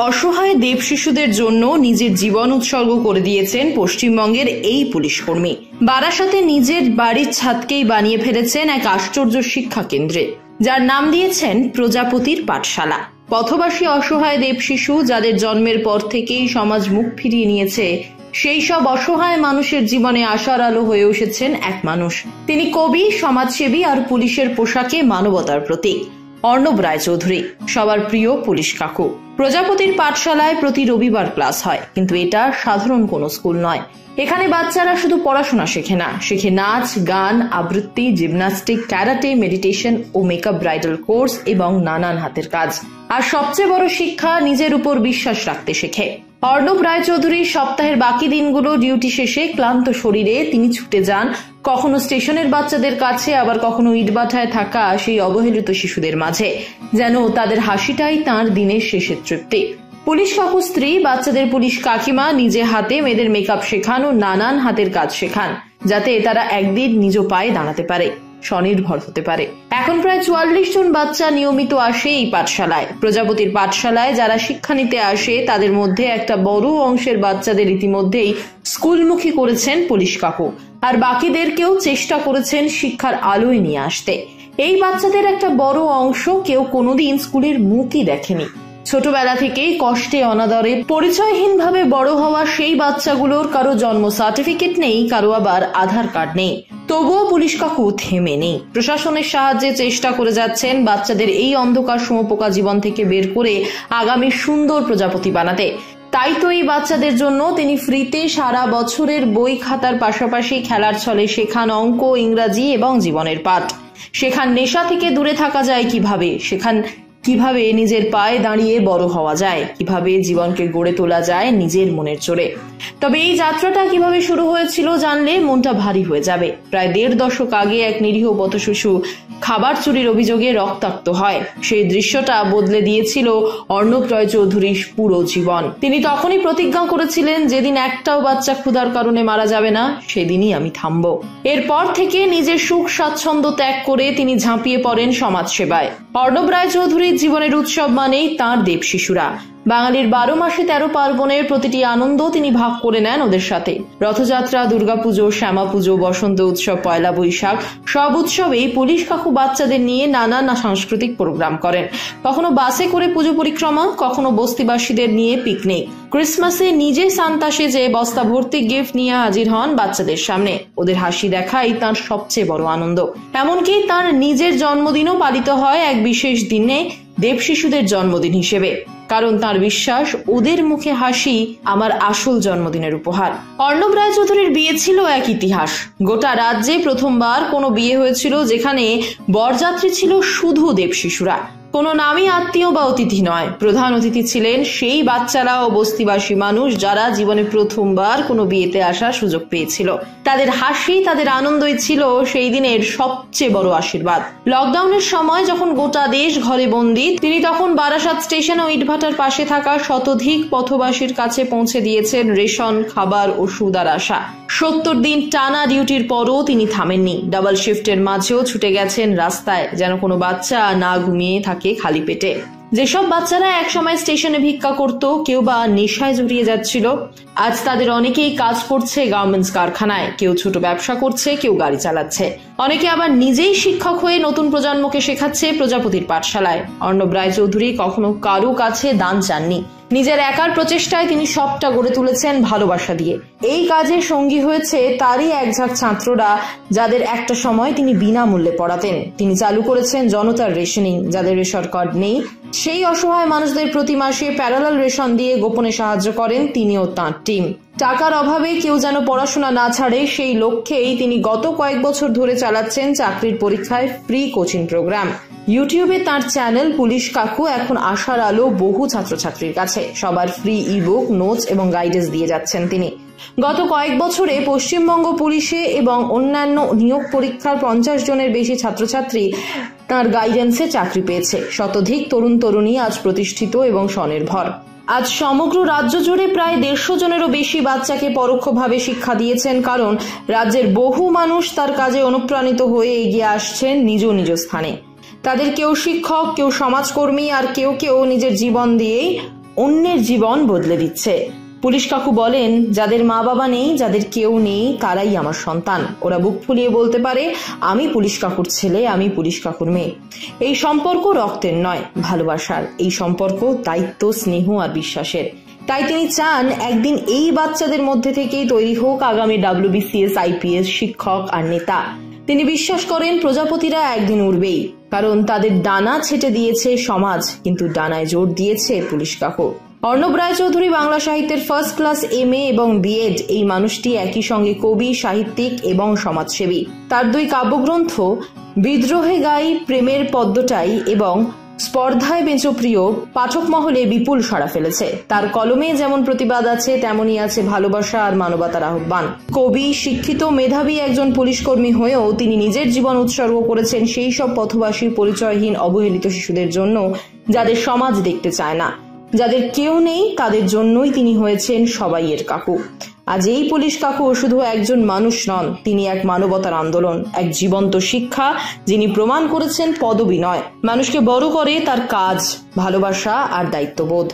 অসহায় দেব শিশুদের জন্য নিজের জীবন উৎসর্গ করে দিয়েছেন পশ্চিমবঙ্গের এই পুলিশ কর্মী। বারাসাতে নিজের বাড়ির ছাদকেই বানিয়ে ফেলেছেন এক আশ্চর্য শিক্ষা কেন্দ্রে, যার নাম দিয়েছেন প্রজাপতির পাঠশালা। পথবাসী অসহায় দেব শিশু যাদের জন্মের পর থেকেই সমাজ মুখ ফিরিয়ে নিয়েছে, সেই সব অসহায় মানুষের জীবনে আশার আলো হয়ে উঠেছেন এক মানুষ। তিনি কবি, সমাজসেবী আর পুলিশের পোশাকে মানবতার প্রতীক। অর্ণব রায়চৌধুরী, সবার প্রিয় পুলিশ কাকু। প্রজাপতির পাঠশালায় প্রতি রবিবার ক্লাস হয়, কিন্তু এটা সাধারণ কোনো স্কুল নয়। এখানে বাচ্চারা শুধু পড়াশোনা শেখে না, শেখে নাচ, গান, আবৃত্তি, জিমন্যাস্টিক, ক্যারাটে, মেডিটেশন ও মেকআপ, ব্রাইডাল কোর্স এবং নানান হাতের কাজ। আর সবচেয়ে বড় শিক্ষা, নিজের উপর বিশ্বাস রাখতে শেখে। অর্ণব রায়চৌধুরী সপ্তাহের বাকি দিনগুলো ডিউটি শেষে ক্লান্ত শরীরে তিনি ছুটে যান কখনো স্টেশনের বাচ্চাদের কাছে, আবার কখনো ইটভাটায় থাকা সেই অবহেলিত শিশুদের মাঝে, যেন তাদের হাসিটাই তাঁর দিনের শেষের তৃপ্তি। পুলিশ কাকু স্ত্রী বাচ্চাদের পুলিশ কাকিমা নিজে হাতে মেয়েদের মেকআপ শেখান ও নানান হাতের কাজ শেখান, যাতে তারা একদিন নিজ পায়ে দাঁড়াতে পারে, স্বনির্ভর হতে পারে। এখন প্রায় 44 জন বাচ্চা নিয়মিত আসে এই পাঠশালায়। প্রজাপতির পাঠশালায় যারা শিক্ষা নিতে আসে, তাদের মধ্যে একটা বড় অংশের বাচ্চাদের ইতিমধ্যেই স্কুলমুখী করেছেন পুলিশ কাকু, আর বাকিদেরকেও চেষ্টা করেছেন শিক্ষার আলোয় নিয়ে আসতে। এই বাচ্চাদের একটা বড় অংশ কেউ কোনোদিন স্কুলের মুখই দেখেনি। ছোটবেলা থেকেই কষ্টে অনাদরে পরিচয়হীনভাবে বড় হওয়া সেই বাচ্চাগুলোর কারো জন্ম সার্টিফিকেট নেই, কারো আবার আধার কার্ড নেই। তবুও পুলিশ কাকু থেমে নেই। প্রশাসনের সাহায্যে চেষ্টা করে যাচ্ছেন বাচ্চাদের এই অন্ধকার সমপোকা জীবন থেকে বের করে আগামী সুন্দর প্রজাপতি বানাতে। তাই তো এই বাচ্চাদের জন্য তিনি ফ্রিতে সারা বছরের বই খাতার পাশাপাশি খেলার ছলে শেখান অঙ্ক, ইংরাজি এবং জীবনের পাঠ। শেখান নেশা থেকে দূরে থাকা যায় কিভাবে, শেখান কিভাবে নিজের পায়ে দাঁড়িয়ে বড় হওয়া যায়, কিভাবে জীবনকে গড়ে তোলা যায় নিজের মনের জোরে। তবে এই যাত্রাটা কিভাবে শুরু হয়েছিল জানলে মনটা ভারী হয়ে যাবে। প্রায় 1.5 দশক আগে এক নিরীহ পথশিশু খাবার চুরির অভিযোগে রক্তাক্ত হয়। সেই দৃশ্যটা বদলে দিয়েছিল অর্ণব রায়চৌধুরীর পুরো জীবন। তিনি তখনই প্রতিজ্ঞা করেছিলেন, যেদিন একটাও বাচ্চা ক্ষুধার কারণে মারা যাবে না, সেদিনই আমি থামবো। এরপর থেকে নিজের সুখ স্বাচ্ছন্দ্য ত্যাগ করে তিনি ঝাঁপিয়ে পড়েন সমাজ সেবায়। অর্ণব রায়চৌধুরীর জীবনের উৎসব মানেই তাঁর দেব শিশুরা। বাঙালির 12 মাসে 13 পার্বণের প্রতিটি আনন্দ তিনি ভাগ করে নেন ওদের সাথে। রথযাত্রা, দুর্গাপুজো, শ্যামা পুজো, বসন্ত উৎসব, পয়লা বৈশাখ, সব উৎসবেই পুলিশ কাকু বাচ্চাদের নিয়ে নানান সাংস্কৃতিক প্রোগ্রাম করেন। কখনো বাসে করে পুজো পরিক্রমা, কখনো বস্তিবাসীদের নিয়ে পিকনিক। ক্রিসমাসে নিজে সান্তা সেজে বস্তা ভর্তি গিফট নিয়ে হাজির হন বাচ্চাদের সামনে। ওদের হাসি দেখাই তাঁর সবচেয়ে বড় আনন্দ। এমনকি তাঁর নিজের জন্মদিনও পালিত হয় এক বিশেষ দিনে, দেব শিশুদের জন্মদিন হিসেবে, কারণ তার বিশ্বাস ওদের মুখে হাসি আমার আসল জন্মদিনের উপহার। অর্ণব রায়চৌধুরীর বিয়ে ছিল এক ইতিহাস। গোটা রাজ্যে প্রথমবার কোনো বিয়ে হয়েছিল যেখানে বরযাত্রী ছিল শুধু দেব শিশুরা। কোনো নামী আত্মীয় বা অতিথি নয়, প্রধান অতিথি ছিলেন সেই বাচ্চারা ও বস্তিবাসী মানুষ যারা জীবনে প্রথমবার কোনো বিয়েতে আসার সুযোগ পেয়েছিল। তাদের হাসি, তাদের আনন্দই ছিল সেই দিনের সবচেয়ে বড় আশীর্বাদ। লকডাউনের সময় যখন গোটা দেশ ঘরে বন্দী, তিনি তখন বারাসাত স্টেশন ও ইটভাটার পাশে থাকা শতাধিক পথবাসীর কাছে পৌঁছে দিয়েছেন রেশন, খাবার, ওষুধ আর আশা। 70 দিন টানা ডিউটির পরও তিনি থামেননি। ডাবল শিফটের মাঝেও ছুটে গেছেন রাস্তায়, যেন কোনো বাচ্চা না ঘুমিয়ে থাকে খালি পেটে। যেসব বাচ্চারা একসময় স্টেশনে ভিক্ষা করত, কেউ বা নেশায় জড়িয়ে যাচ্ছিল, আজ তাদের অনেকেই কাজ করছে গার্মেন্টস কারখানায়, কেউ ছোট ব্যবসা করছে, কেউ গাড়ি চালাচ্ছে, অনেকে আবার নিজেই শিক্ষক হয়ে নতুন প্রজন্মকে শেখাচ্ছে প্রজাপতির পাঠশালায়। অর্ণব রায়চৌধুরী কখনো কারো কাছে দান চাননি। নিজের একার প্রচেষ্টায় তিনি সবটা গড়ে তুলেছেন ভালোবাসা দিয়ে। এই কাজে সঙ্গী হয়েছে তারই একঝাঁক ছাত্ররা, যাদের একটা সময় তিনি বিনামূল্যে পড়াতেন। তিনি চালু করেছেন জনতার রেশনিং। যাদের রেশন কার্ড নেই, সেই অসহায় মানুষদের প্রতি মাসে প্যারালাল রেশন দিয়ে গোপনে সাহায্য করেন তিনি ও তাঁর টিম। টাকার অভাবে কেউ যেন পড়াশোনা না ছাড়ে, সেই লক্ষ্যেই তিনি গত কয়েক বছর ধরে চালাচ্ছেন চাকরির পরীক্ষায় ফ্রি কোচিং প্রোগ্রাম। ইউটিউবে তাঁর চ্যানেল পুলিশ কাকু এখন আশার আলো বহু ছাত্রছাত্রীর কাছে। সবার ফ্রি ইবুক, নোটস এবং গাইডেন্স দিয়ে যাচ্ছেন তিনি। গত কয়েক বছরে পশ্চিমবঙ্গ পুলিশে এবং অন্যান্য নিয়োগ পরীক্ষার 50 জনের বেশি ছাত্রছাত্রী তাঁর গাইডেন্সে চাকরি পেয়েছে। শতাধিক তরুণ তরুণী আজ প্রতিষ্ঠিত এবং স্বনির্ভর। আজ সমগ্র রাজ্য জুড়ে প্রায় 150 জনেরও বেশি বাচ্চাকে পরোক্ষভাবে শিক্ষা দিয়েছেন, কারণ রাজ্যের বহু মানুষ তার কাজে অনুপ্রাণিত হয়ে এগিয়ে আসছেন নিজ স্থানে। তাদের কেউ শিক্ষক, কেউ সমাজকর্মী, আর কেউ নিজের জীবন দিয়েই অন্যের জীবন বদলে দিচ্ছে। পুলিশ কাকু বলেন, যাদের মা বাবা নেই, যাদের কেউ নেই, তারাই আমার সন্তান। ওরা বুক ফুলিয়ে বলতে পারে, আমি পুলিশ কাকুর ছেলে, আমি পুলিশ কাকুর মেয়ে। এই সম্পর্ক রক্তের নয়, ভালোবাসার। এই সম্পর্ক দায়িত্ব, স্নেহ আর বিশ্বাসের। তাই তিনি চান একদিন এই বাচ্চাদের মধ্যে থেকেই তৈরি হোক আগামী WBCS IPS শিক্ষক আর নেতা। তিনি বিশ্বাস করেন প্রজাপতিরা একদিন উড়বেই, কারণ তাদের ডানা ছেটে দিয়েছে সমাজ, কিন্তু ডানায় জোর দিয়েছে পুলিশ কাকু। অর্ণব রায়চৌধুরী বাংলা সাহিত্যের ফার্স্ট ক্লাস MA এবং BEd। এই মানুষটি একই সঙ্গে কবি, সাহিত্যিক এবং সমাজসেবী। তার 2 কাব্যগ্রন্থ বিদ্রোহে গাই, প্রেমের পদ্মটাই এবং স্পর্ধায় বেঁচোপ্রিয় পাঠক মহলে বিপুল সাড়া ফেলেছে। তার কলমে যেমন প্রতিবাদ আছে, তেমনই আছে ভালোবাসা আর মানবতার আহ্বান। কবি, শিক্ষিত, মেধাবী একজন পুলিশকর্মী হয়েও তিনি নিজের জীবন উৎসর্গ করেছেন সেই সব পথবাসী, পরিচয়হীন, অবহেলিত শিশুদের জন্য, যাদের সমাজ দেখতে চায় না, যাদের কেউ নেই। তাদের জন্যই তিনি হয়েছেন সবাইয়ের কাকু। আজ এই পুলিশ কাকু শুধু একজন মানুষ নন, তিনি এক মানবতার আন্দোলন, এক জীবন্ত শিক্ষা, যিনি প্রমাণ করেছেন পদবি নয়, মানুষকে বড় করে তার কাজ, ভালোবাসা আর দায়িত্ববোধ।